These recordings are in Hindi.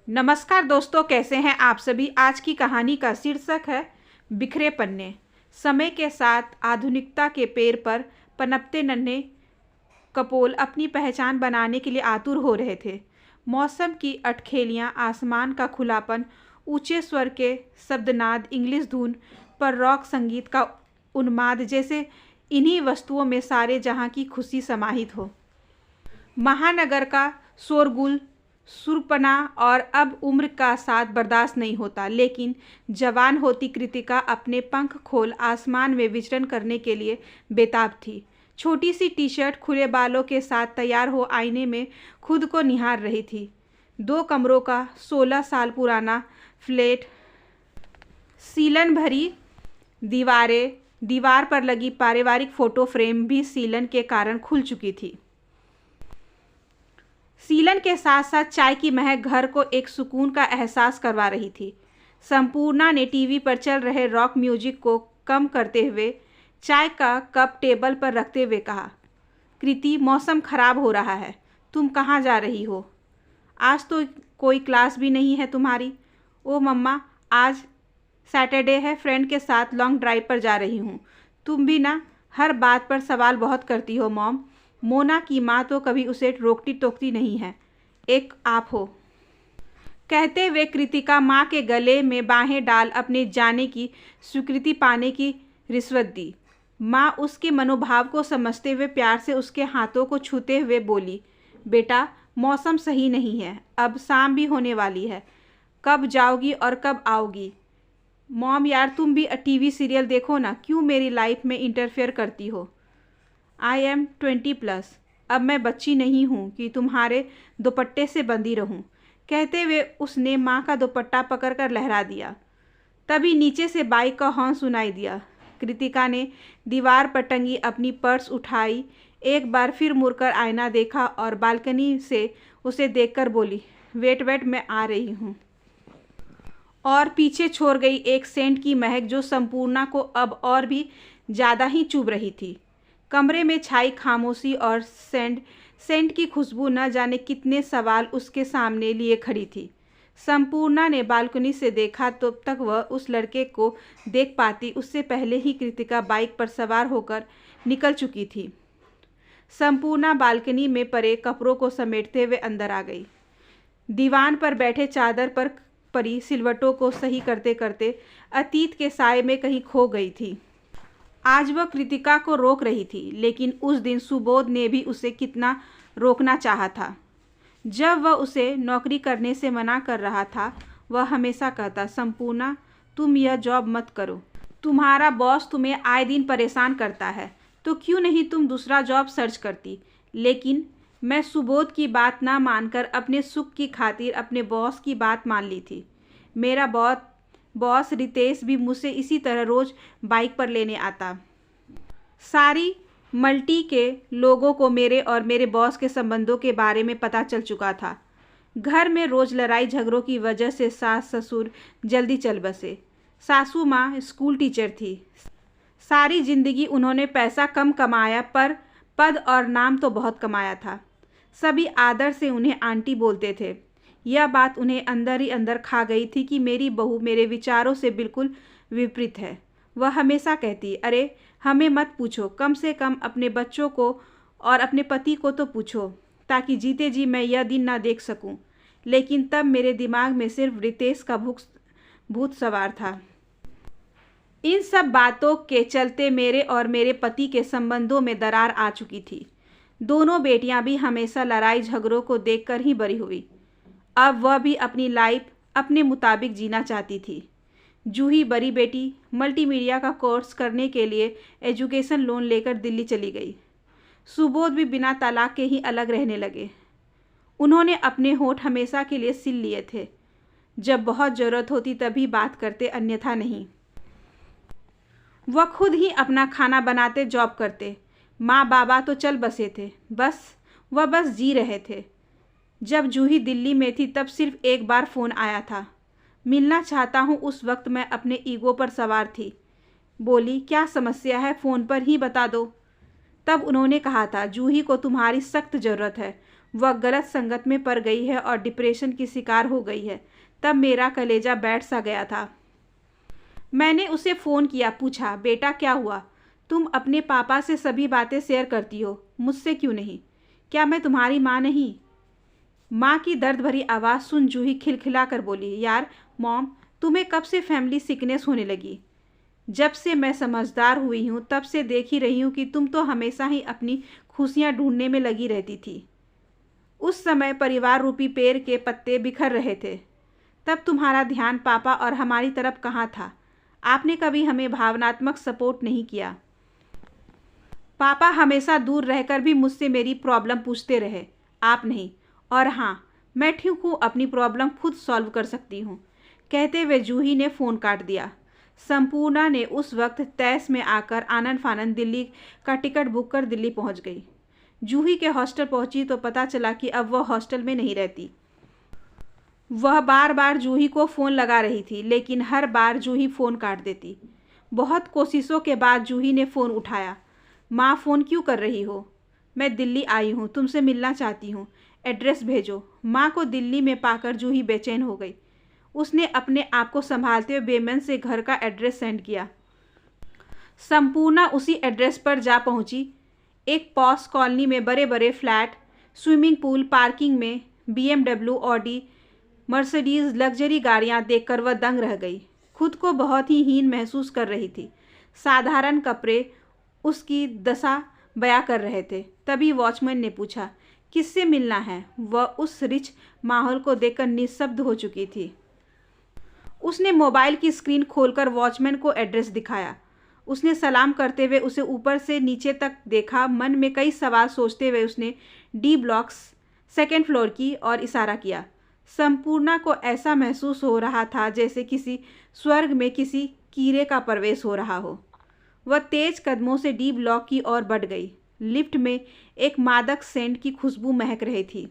नमस्कार दोस्तों, कैसे हैं आप सभी। आज की कहानी का शीर्षक है बिखरे पन्ने। समय के साथ आधुनिकता के पैर पर पनपते नन्हे कपोल अपनी पहचान बनाने के लिए आतुर हो रहे थे। मौसम की अटखेलियाँ, आसमान का खुलापन, ऊंचे स्वर के शब्दनाद, इंग्लिश धुन पर रॉक संगीत का उन्माद, जैसे इन्हीं वस्तुओं में सारे जहां की खुशी समाहित हो। महानगर का शोरगुल, सुरपना और अब उम्र का साथ बर्दाश्त नहीं होता, लेकिन जवान होती कृतिका अपने पंख खोल आसमान में विचरण करने के लिए बेताब थी। छोटी सी टी शर्ट, खुले बालों के साथ तैयार हो आईने में खुद को निहार रही थी। 2 कमरों का 16 साल पुराना फ्लैट, सीलन भरी दीवारें, दीवार पर लगी पारिवारिक फोटो फ्रेम भी सीलन के कारण खुल चुकी थी। सीलन के साथ साथ चाय की महक घर को एक सुकून का एहसास करवा रही थी। संपूर्णा ने टीवी पर चल रहे रॉक म्यूजिक को कम करते हुए चाय का कप टेबल पर रखते हुए कहा, कृति, मौसम खराब हो रहा है, तुम कहाँ जा रही हो? आज तो कोई क्लास भी नहीं है तुम्हारी। ओ मम्मा, आज सैटरडे है, फ्रेंड के साथ लॉन्ग ड्राइव पर जा रही हूँ। तुम भी ना हर बात पर सवाल बहुत करती हो मॉम। मोना की माँ तो कभी उसे रोकती टोकती नहीं है, एक आप हो। कहते हुए कृतिका माँ के गले में बाहें डाल अपने जाने की स्वीकृति पाने की रिश्वत दी। माँ उसके मनोभाव को समझते हुए प्यार से उसके हाथों को छूते हुए बोली, बेटा, मौसम सही नहीं है, अब शाम भी होने वाली है, कब जाओगी और कब आओगी? मॉम यार, तुम भी टीवी सीरियल देखो ना, क्यों मेरी लाइफ में इंटरफेयर करती हो? आई एम 20+, अब मैं बच्ची नहीं हूँ कि तुम्हारे दुपट्टे से बंधी रहूँ। कहते हुए उसने माँ का दुपट्टा पकड़कर लहरा दिया। तभी नीचे से बाइक का हॉर्न सुनाई दिया। कृतिका ने दीवार पर टंगी अपनी पर्स उठाई, एक बार फिर मुड़कर आईना देखा और बालकनी से उसे देखकर बोली, वेट वेट, मैं आ रही हूँ। और पीछे छोड़ गई एक सेंट की महक जो संपूर्णा को अब और भी ज़्यादा ही चुभ रही थी। कमरे में छाई खामोशी और सेंट की खुशबू न जाने कितने सवाल उसके सामने लिए खड़ी थी। संपूर्णा ने बालकनी से देखा तो तक वह उस लड़के को देख पाती, उससे पहले ही कृतिका बाइक पर सवार होकर निकल चुकी थी। संपूर्णा बालकनी में पड़े कपड़ों को समेटते हुए अंदर आ गई। दीवान पर बैठे चादर पर पड़ी सिलवटों को सही करते करते अतीत के साए में कहीं खो गई थी। आज वह कृतिका को रोक रही थी, लेकिन उस दिन सुबोध ने भी उसे कितना रोकना चाहा था। जब वह उसे नौकरी करने से मना कर रहा था, वह हमेशा कहता, संपूर्णा, तुम यह जॉब मत करो, तुम्हारा बॉस तुम्हें आए दिन परेशान करता है, तो क्यों नहीं तुम दूसरा जॉब सर्च करती? लेकिन मैं सुबोध की बात ना मानकर अपने सुख की खातिर अपने बॉस की बात मान ली थी। मेरा बॉस रितेश भी मुझसे इसी तरह रोज़ बाइक पर लेने आता। सारी मल्टी के लोगों को मेरे और मेरे बॉस के संबंधों के बारे में पता चल चुका था। घर में रोज़ लड़ाई झगड़ों की वजह से सास ससुर जल्दी चल बसे। सासू माँ स्कूल टीचर थी। सारी जिंदगी उन्होंने पैसा कम कमाया, पर पद और नाम तो बहुत कमाया था। सभी आदर से उन्हें आंटी बोलते थे। यह बात उन्हें अंदर ही अंदर खा गई थी कि मेरी बहू मेरे विचारों से बिल्कुल विपरीत है। वह हमेशा कहती, अरे हमें मत पूछो, कम से कम अपने बच्चों को और अपने पति को तो पूछो, ताकि जीते जी मैं यह दिन ना देख सकूं। लेकिन तब मेरे दिमाग में सिर्फ रितेश का भूत सवार था। इन सब बातों के चलते मेरे और मेरे पति के संबंधों में दरार आ चुकी थी। दोनों बेटियां भी हमेशा लड़ाई झगड़ों को देखकर ही बड़ी हुई। अब वह भी अपनी लाइफ अपने मुताबिक जीना चाहती थी। जूही बड़ी बेटी मल्टीमीडिया का कोर्स करने के लिए एजुकेशन लोन लेकर दिल्ली चली गई। सुबोध भी बिना तलाक के ही अलग रहने लगे। उन्होंने अपने होठ हमेशा के लिए सिल लिए थे। जब बहुत ज़रूरत होती तभी बात करते, अन्यथा नहीं। वह खुद ही अपना खाना बनाते, जॉब करते। माँ बाबा तो चल बसे थे, वह बस जी रहे थे। जब जूही दिल्ली में थी तब सिर्फ एक बार फ़ोन आया था, मिलना चाहता हूँ। उस वक्त मैं अपने ईगो पर सवार थी। बोली, क्या समस्या है, फ़ोन पर ही बता दो। तब उन्होंने कहा था, जूही को तुम्हारी सख्त ज़रूरत है, वह गलत संगत में पड़ गई है और डिप्रेशन की शिकार हो गई है। तब मेरा कलेजा बैठ सा गया था। मैंने उसे फ़ोन किया, पूछा, बेटा क्या हुआ? तुम अपने पापा से सभी बातें शेयर करती हो, मुझसे क्यों नहीं? क्या मैं तुम्हारी माँ नहीं? माँ की दर्द भरी आवाज़ सुन जूही खिलखिला कर बोली, यार मॉम, तुम्हें कब से फैमिली सिकनेस होने लगी? जब से मैं समझदार हुई हूँ तब से देख ही रही हूँ कि तुम तो हमेशा ही अपनी खुशियाँ ढूंढने में लगी रहती थी। उस समय परिवार रूपी पेड़ के पत्ते बिखर रहे थे। तब तुम्हारा ध्यान पापा और हमारी तरफ कहाँ था? आपने कभी हमें भावनात्मक सपोर्ट नहीं किया। पापा हमेशा दूर रहकर भी मुझसे मेरी प्रॉब्लम पूछते रहे, आप नहीं। और हाँ, मैं ठीक हूँ, अपनी प्रॉब्लम खुद सॉल्व कर सकती हूँ। कहते हुए जूही ने फ़ोन काट दिया। संपूर्णा ने उस वक्त तैस में आकर आनंद फानंद दिल्ली का टिकट बुक कर दिल्ली पहुँच गई। जूही के हॉस्टल पहुँची तो पता चला कि अब वह हॉस्टल में नहीं रहती। वह बार बार जूही को फ़ोन लगा रही थी, लेकिन हर बार जूही फ़ोन काट देती। बहुत कोशिशों के बाद जूही ने फ़ोन उठाया। माँ, फ़ोन क्यों कर रही हो? मैं दिल्ली आई हूँ, तुमसे मिलना चाहती हूँ, एड्रेस भेजो। माँ को दिल्ली में पाकर जूही बेचैन हो गई। उसने अपने आप को संभालते हुए बेमन से घर का एड्रेस सेंड किया। संपूर्णा उसी एड्रेस पर जा पहुंची। एक पॉश कॉलोनी में बड़े बड़े फ्लैट, स्विमिंग पूल, पार्किंग में BMW, ऑडी, मर्सिडीज़ लग्जरी गाड़ियां देखकर वह दंग रह गई। खुद को बहुत ही हीन महसूस कर रही थी। साधारण कपड़े उसकी दशा बयां कर रहे थे। तभी वॉचमैन ने पूछा, किससे मिलना है? वह उस रिच माहौल को देखकर निशब्द हो चुकी थी। उसने मोबाइल की स्क्रीन खोलकर वॉचमैन को एड्रेस दिखाया। उसने सलाम करते हुए उसे ऊपर से नीचे तक देखा। मन में कई सवाल सोचते हुए उसने D ब्लॉक 2nd फ्लोर की और इशारा किया। संपूर्णा को ऐसा महसूस हो रहा था जैसे किसी स्वर्ग में किसी कीड़े का प्रवेश हो रहा हो। वह तेज कदमों से D ब्लॉक की ओर बढ़ गई। लिफ्ट में एक मादक सेंट की खुशबू महक रही थी।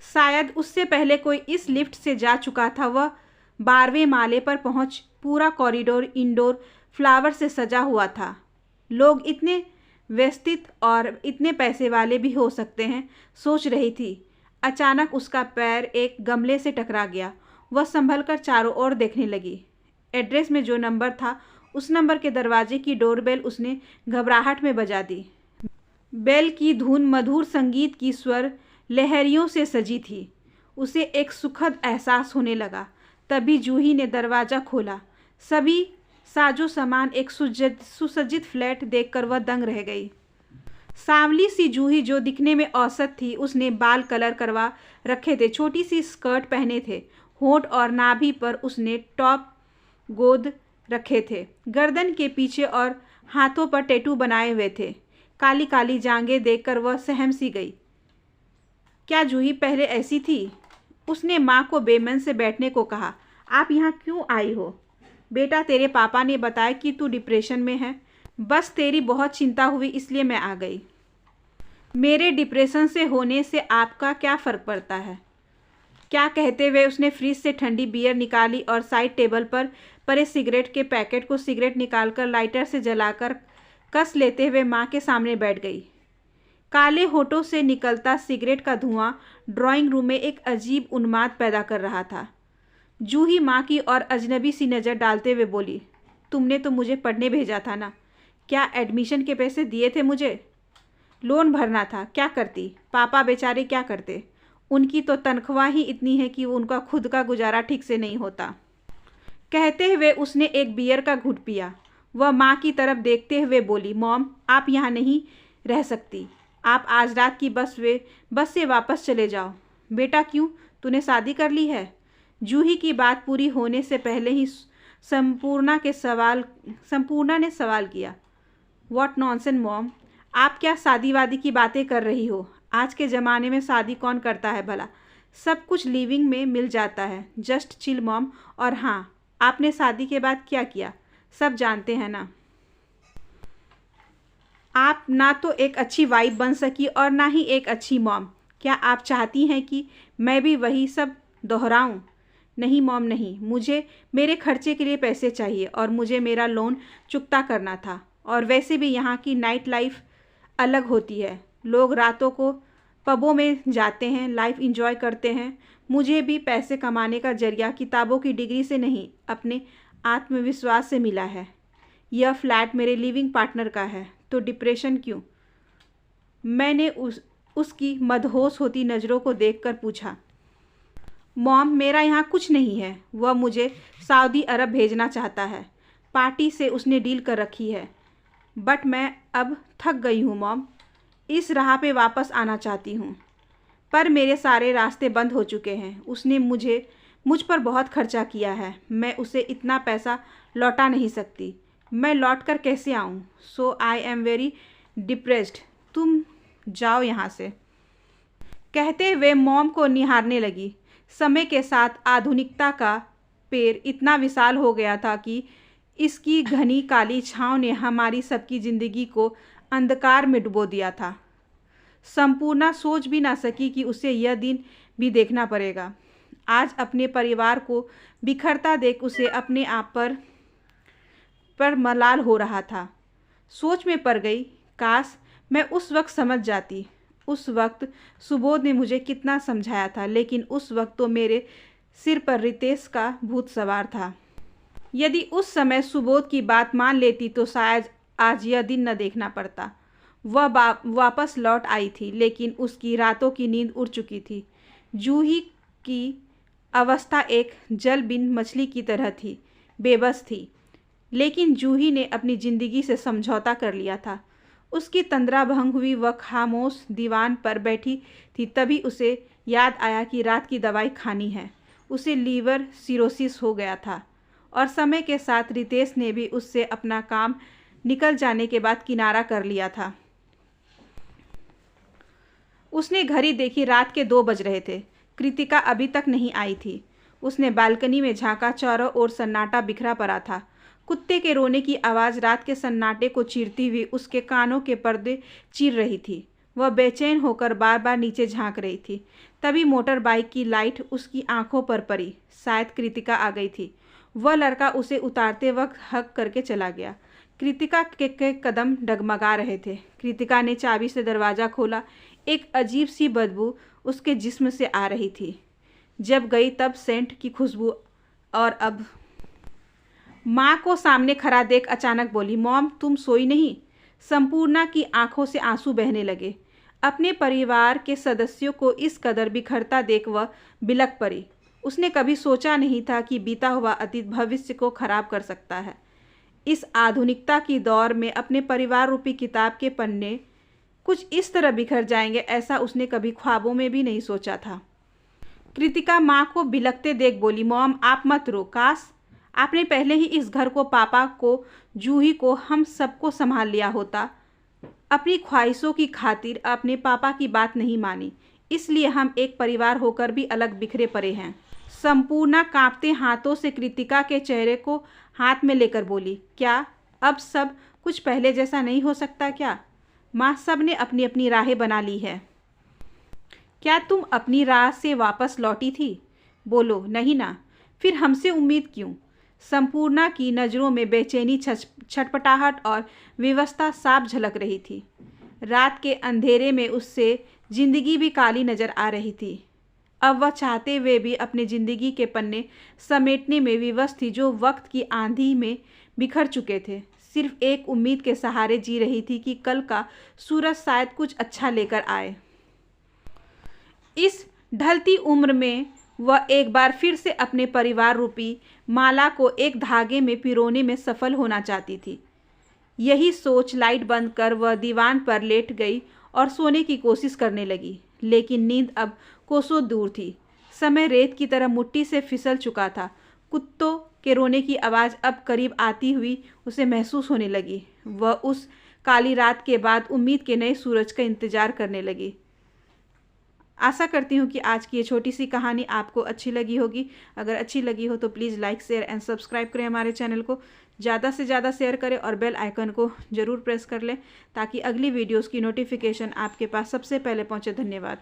शायद उससे पहले कोई इस लिफ्ट से जा चुका था। वह 12वें माले पर पहुंच पूरा कॉरिडोर इंडोर फ्लावर से सजा हुआ था। लोग इतने व्यवस्थित और इतने पैसे वाले भी हो सकते हैं, सोच रही थी। अचानक उसका पैर एक गमले से टकरा गया। वह संभलकर चारों ओर देखने लगी। एड्रेस में जो नंबर था, उस नंबर के दरवाजे की डोरबेल उसने घबराहट में बजा दी। बेल की धुन मधुर संगीत की स्वर लहरियों से सजी थी। उसे एक सुखद एहसास होने लगा। तभी जूही ने दरवाज़ा खोला। सभी साजो सामान, एक सुसज्जित फ्लैट देखकर वह दंग रह गई। सांवली सी जूही जो दिखने में औसत थी, उसने बाल कलर करवा रखे थे, छोटी सी स्कर्ट पहने थे, होंठ और नाभि पर उसने टॉप गोद रखे थे, गर्दन के पीछे और हाथों पर टैटू बनाए हुए थे। काली काली जांघें देखकर वह सहम सी गई। क्या जूही पहले ऐसी थी? उसने माँ को बेमन से बैठने को कहा। आप यहाँ क्यों आई हो? बेटा, तेरे पापा ने बताया कि तू डिप्रेशन में है। बस तेरी बहुत चिंता हुई इसलिए मैं आ गई। मेरे डिप्रेशन से होने से आपका क्या फ़र्क पड़ता है? क्या कहते हुए उसने फ्रिज से ठंडी बियर निकाली और साइड टेबल पर पड़े सिगरेट के पैकेट को सिगरेट निकालकर लाइटर से जलाकर कस लेते हुए माँ के सामने बैठ गई। काले होठों से निकलता सिगरेट का धुआं ड्राइंग रूम में एक अजीब उन्माद पैदा कर रहा था। जूही माँ की और अजनबी सी नज़र डालते हुए बोली, तुमने तो मुझे पढ़ने भेजा था ना? क्या एडमिशन के पैसे दिए थे मुझे? लोन भरना था, क्या करती? पापा बेचारे क्या करते? उनकी तो तनख्वाह ही इतनी है कि उनका खुद का गुजारा ठीक से नहीं होता। कहते हुए उसने एक बियर का घूंट पिया। वह माँ की तरफ देखते हुए बोली, मॉम, आप यहाँ नहीं रह सकती। आप आज रात की बस से वापस चले जाओ। बेटा क्यों? तूने शादी कर ली है? जूही की बात पूरी होने से पहले ही संपूर्णा ने सवाल किया। व्हाट नॉनसेंस मॉम, आप क्या शादी वादी की बातें कर रही हो? आज के ज़माने में शादी कौन करता है भला? सब कुछ लिविंग में मिल जाता है। Just chill mom. और हाँ, आपने शादी के बाद क्या किया सब जानते हैं ना। आप ना तो एक अच्छी वाइफ बन सकी और ना ही एक अच्छी मॉम। क्या आप चाहती हैं कि मैं भी वही सब दोहराऊं? नहीं मॉम, नहीं। मुझे मेरे खर्चे के लिए पैसे चाहिए और मुझे मेरा लोन चुकता करना था। और वैसे भी यहाँ की नाइट लाइफ अलग होती है। लोग रातों को पबों में जाते हैं, लाइफ इंजॉय करते हैं। मुझे भी पैसे कमाने का जरिया किताबों की डिग्री से नहीं, अपने आत्मविश्वास से मिला है। यह फ्लैट मेरे लिविंग पार्टनर का है, तो डिप्रेशन क्यों? मैंने उसकी मदहोश होती नज़रों को देखकर पूछा। मॉम, मेरा यहाँ कुछ नहीं है। वह मुझे सऊदी अरब भेजना चाहता है। पार्टी से उसने डील कर रखी है। बट मैं अब थक गई हूँ मॉम। इस राह पे वापस आना चाहती हूँ, पर मेरे सारे रास्ते बंद हो चुके हैं। उसने मुझ पर बहुत खर्चा किया है। मैं उसे इतना पैसा लौटा नहीं सकती। मैं लौट कर कैसे आऊँ? सो आई एम वेरी डिप्रेस्ड। तुम जाओ यहाँ से। कहते हुए मॉम को निहारने लगी। समय के साथ आधुनिकता का पेड़ इतना विशाल हो गया था कि इसकी घनी काली छाँव ने हमारी सबकी ज़िंदगी को अंधकार में डुबो दिया था। संपूर्णा सोच भी ना सकी कि उसे यह दिन भी देखना पड़ेगा। आज अपने परिवार को बिखरता देख उसे अपने आप पर मलाल हो रहा था। सोच में पड़ गई, काश मैं उस वक्त समझ जाती। उस वक्त सुबोध ने मुझे कितना समझाया था, लेकिन उस वक्त तो मेरे सिर पर रितेश का भूत सवार था। यदि उस समय सुबोध की बात मान लेती तो शायद आज यह दिन न देखना पड़ता। वह वापस लौट आई थी, लेकिन उसकी रातों की नींद उड़ चुकी थी। जूही की अवस्था एक जल बिन मछली की तरह थी, बेबस थी। लेकिन जूही ने अपनी ज़िंदगी से समझौता कर लिया था। उसकी तंद्रा भंग हुई, वह खामोश दीवान पर बैठी थी। तभी उसे याद आया कि रात की दवाई खानी है। उसे लीवर सिरोसिस हो गया था और समय के साथ रितेश ने भी उससे अपना काम निकल जाने के बाद किनारा कर लिया था। उसने घड़ी देखी, रात के 2 बज रहे थे। कृतिका अभी तक नहीं आई थी। उसने बालकनी में झांका, चारों ओर सन्नाटा बिखरा पड़ा था। कुत्ते के रोने की आवाज़ रात के सन्नाटे को चीरती हुई उसके कानों के पर्दे चीर रही थी। वह बेचैन होकर बार बार नीचे झांक रही थी। तभी मोटर बाइक की लाइट उसकी आंखों पर पड़ी। शायद कृतिका आ गई थी। वह लड़का उसे उतारते वक्त हक करके चला गया। कृतिका के कदम डगमगा रहे थे। कृतिका ने चाबी से दरवाज़ा खोला। एक अजीब सी बदबू उसके जिस्म से आ रही थी। जब गई तब सेंट की खुशबू, और अब माँ को सामने खड़ा देख अचानक बोली, मॉम तुम सोई नहीं? संपूर्णा की आंखों से आंसू बहने लगे। अपने परिवार के सदस्यों को इस कदर बिखरता देख वह बिलख पड़ी। उसने कभी सोचा नहीं था कि बीता हुआ अतीत भविष्य को खराब कर सकता है। इस आधुनिकता की दौर में अपने परिवार रूपी किताब के पन्ने कुछ इस तरह बिखर जाएंगे, ऐसा उसने कभी ख्वाबों में भी नहीं सोचा था। कृतिका माँ को बिलखते देख बोली, मॉम आप मत रो। काश आपने पहले ही इस घर को, पापा को, जूही को, हम सबको संभाल लिया होता। अपनी ख्वाहिशों की खातिर अपने पापा की बात नहीं मानी, इसलिए हम एक परिवार होकर भी अलग बिखरे पड़े हैं। संपूर्णा कांपते हाथों से कृतिका के चेहरे को हाथ में लेकर बोली, क्या अब सब कुछ पहले जैसा नहीं हो सकता क्या? माँ, सब ने अपनी अपनी राहें बना ली है। क्या तुम अपनी राह से वापस लौटी थी? बोलो, नहीं ना? फिर हमसे उम्मीद क्यों? संपूर्णा की नज़रों में बेचैनी, छटपटाहट और विवशता साफ झलक रही थी। रात के अंधेरे में उससे जिंदगी भी काली नज़र आ रही थी। अब वह चाहते हुए भी अपने ज़िंदगी के पन्ने समेटने में विवश थी, जो वक्त की आंधी में बिखर चुके थे। सिर्फ एक उम्मीद के सहारे जी रही थी कि कल का सूरज शायद कुछ अच्छा लेकर आए। इस ढलती उम्र में वह एक बार फिर से अपने परिवार रूपी माला को एक धागे में पिरोने में सफल होना चाहती थी। यही सोच लाइट बंद कर वह दीवान पर लेट गई और सोने की कोशिश करने लगी, लेकिन नींद अब कोसों दूर थी। समय रेत की तरह मुट्ठी से फिसल चुका था। कुत्तों के रोने की आवाज़ अब करीब आती हुई उसे महसूस होने लगी। वह उस काली रात के बाद उम्मीद के नए सूरज का इंतजार करने लगी। आशा करती हूँ कि आज की ये छोटी सी कहानी आपको अच्छी लगी होगी। अगर अच्छी लगी हो तो please like, share and subscribe करें हमारे चैनल को। ज़्यादा से ज़्यादा शेयर करें और बेल आइकन को ज़रूर प्रेस कर लें ताकि अगली वीडियोस की नोटिफिकेशन आपके पास सबसे पहले पहुँचे। धन्यवाद।